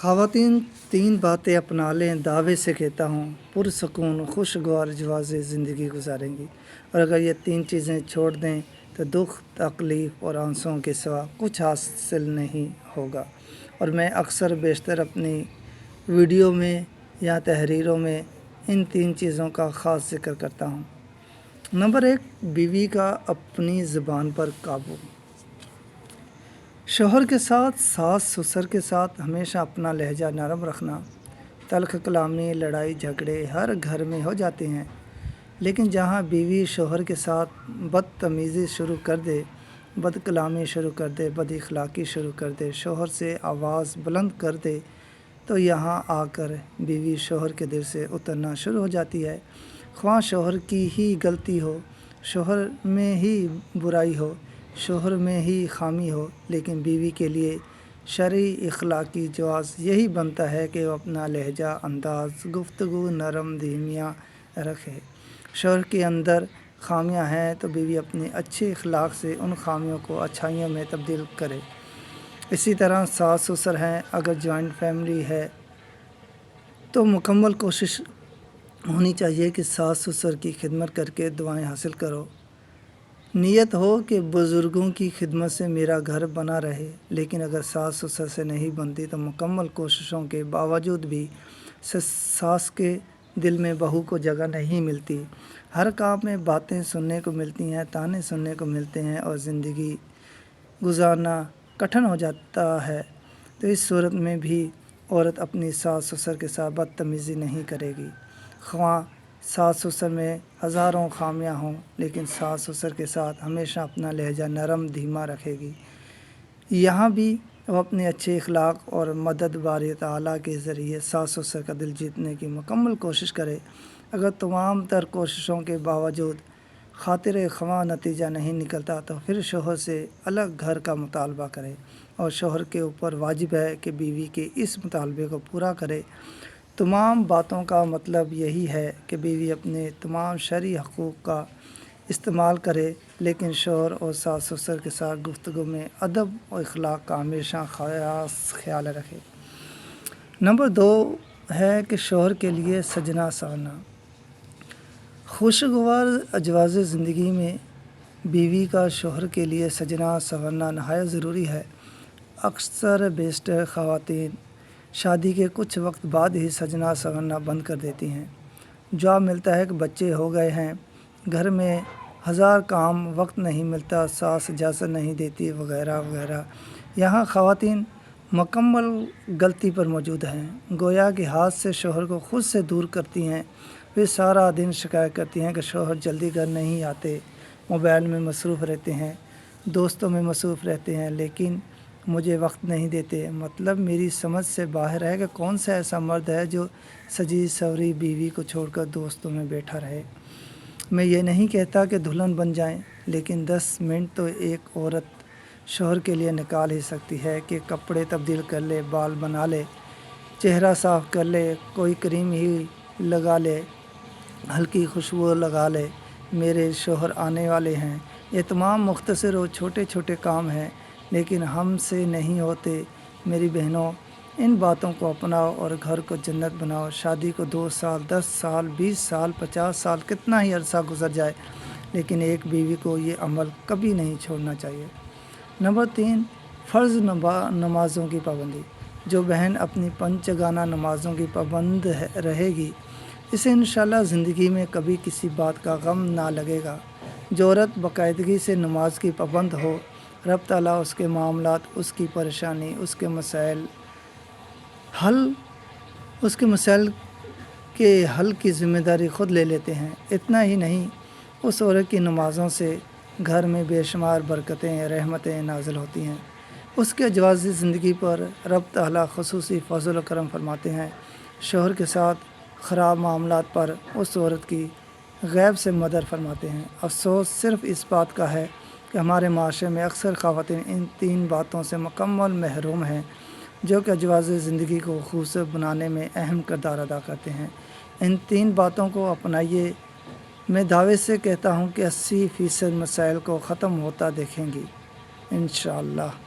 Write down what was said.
ख़वातीन 3 बातें अपना लें दावे से कहता हूँ पुरसकून खुशगवार जवाज़ ज़िंदगी गुजारेंगी। और अगर ये 3 चीज़ें छोड़ दें तो दुख तकलीफ़ और आंसुओं के सिवा कुछ हासिल नहीं होगा। और मैं अक्सर बेशतर अपनी वीडियो में या तहरीरों में इन 3 चीज़ों का ख़ास ज़िक्र करता हूँ। नंबर 1, बीवी का अपनी ज़ुबान पर काबू। शौहर के साथ सास ससुर के साथ हमेशा अपना लहजा नरम रखना। तल्ख़ कलामी लड़ाई झगड़े हर घर में हो जाते हैं, लेकिन जहाँ बीवी शौहर के साथ बदतमीज़ी शुरू कर दे, बद कलामी शुरू कर दे, बद इखलाक़ी शुरू कर दे, शौहर से आवाज़ बुलंद कर दे, तो यहाँ आकर बीवी शौहर के दिल से उतरना शुरू हो जाती है। ख्वाह शौहर की ही गलती हो, शौहर में ही बुराई हो, शौहर में ही खामी हो, लेकिन बीवी के लिए शरई इखलाकी जवाज़ यही बनता है कि वो अपना लहजा अंदाज़ गुफ्तगू नरम धीमियाँ रखे। शौहर के अंदर खामियां हैं तो बीवी अपने अच्छे इखलाक से उन खामियों को अच्छाइयों में तब्दील करे। इसी तरह सास ससुर हैं, अगर जॉइंट फैमिली है तो मुकम्मल कोशिश होनी चाहिए कि सास ससुर की खिदमत करके दुआएं हासिल करो। नीयत हो कि बुज़ुर्गों की खिदमत से मेरा घर बना रहे, लेकिन अगर सास ससुर से नहीं बनती तो मुकम्मल कोशिशों के बावजूद भी सास के दिल में बहू को जगह नहीं मिलती। हर काम में बातें सुनने को मिलती हैं, ताने सुनने को मिलते हैं और ज़िंदगी गुजारना कठिन हो जाता है। तो इस सूरत में भी औरत अपनी सास ससुर के साथ बदतमीज़ी नहीं करेगी। ख्वाह सास ससुर में हज़ारों खामियां हों, लेकिन सास ससुर के साथ हमेशा अपना लहजा नरम धीमा रखेगी। यहाँ भी वो अपने अच्छे इखलाक और मदद बारी ताला के ज़रिए सास ससुर का दिल जीतने की मुकम्मल कोशिश करे। अगर तमाम तर कोशिशों के बावजूद खातिर ख्वाह नतीजा नहीं निकलता तो फिर शौहर से अलग घर का मुतालबा करे, और शौहर के ऊपर वाजिब है कि बीवी के इस मुतालबे को पूरा करे। तमाम बातों का मतलब यही है कि बीवी अपने तमाम शरई हकूक़ का इस्तेमाल करे, लेकिन शौहर और सास ससुर के साथ गुफ्तगू में अदब और इखलाक का हमेशा ख़ास ख्याल रखे। नंबर 2 है कि शौहर के लिए सजना संवरना। खुशगवार अजवाज़ ज़िंदगी में बीवी का शौहर के लिए सजना संवरना नहायत ज़रूरी है। अक्सर बेशतर ख़वातीन शादी के कुछ वक्त बाद ही सजना संवरना बंद कर देती हैं। जवाब मिलता है कि बच्चे हो गए हैं, घर में हज़ार काम, वक्त नहीं मिलता, सास इजाज़त नहीं देती, वगैरह वगैरह। यहाँ ख़वातीन मुकम्मल गलती पर मौजूद हैं। गोया कि हाथ से शौहर को खुद से दूर करती हैं। वे सारा दिन शिकायत करती हैं कि शौहर जल्दी घर नहीं आते, मोबाइल में मसरूफ़ रहते हैं, दोस्तों में मसरूफ़ रहते हैं, लेकिन मुझे वक्त नहीं देते। मतलब मेरी समझ से बाहर है कि कौन सा ऐसा मर्द है जो सजी सवरी बीवी को छोड़कर दोस्तों में बैठा रहे। मैं ये नहीं कहता कि दुल्हन बन जाएं, लेकिन 10 मिनट तो एक औरत शौहर के लिए निकाल ही सकती है कि कपड़े तब्दील कर ले, बाल बना ले, चेहरा साफ़ कर ले, कोई क्रीम ही लगा ले, हल्की खुशबू लगा ले, मेरे शौहर आने वाले हैं। ये तमाम मुख्तसर और छोटे छोटे काम हैं, लेकिन हमसे नहीं होते। मेरी बहनों, इन बातों को अपनाओ और घर को जन्नत बनाओ। शादी को 2 साल, 10 साल, 20 साल, 50 साल, कितना ही अरसा गुजर जाए, लेकिन एक बीवी को ये अमल कभी नहीं छोड़ना चाहिए। नंबर 3, फ़र्ज़ नमाज़ों की पाबंदी। जो बहन अपनी पंचगाना नमाज़ों की पाबंद रहेगी, इसे इंशाअल्लाह ज़िंदगी में कभी किसी बात का गम ना लगेगा। जो औरत बाकायदगी से नमाज की पाबंद हो, रब ताला उसके मामलात, उसकी परेशानी, उसके मसाइल के हल की ज़िम्मेदारी ख़ुद ले लेते हैं। इतना ही नहीं, उस औरत की नमाज़ों से घर में बेशुमार बरकतें, रहमतें नाज़िल होती हैं। उसके अजवाज़ी ज़िंदगी पर रब ताला ख़ुसूसी फ़ज़ल व करम फरमाते हैं। शौहर के साथ ख़राब मामलात पर उस औरत की गैब से मदद फरमाते हैं। अफसोस सिर्फ़ इस बात का है कि हमारे माशरे में अक्सर ख़वातीन इन 3 बातों से मुकम्मल महरूम हैं, जो कि अजवाज़ ज़िंदगी को खूबसूरत बनाने में अहम किरदार अदा करते हैं। इन 3 बातों को अपनाइए। मैं दावे से कहता हूँ कि 80% मसाइल को ख़त्म होता देखेंगी इंशाअल्लाह।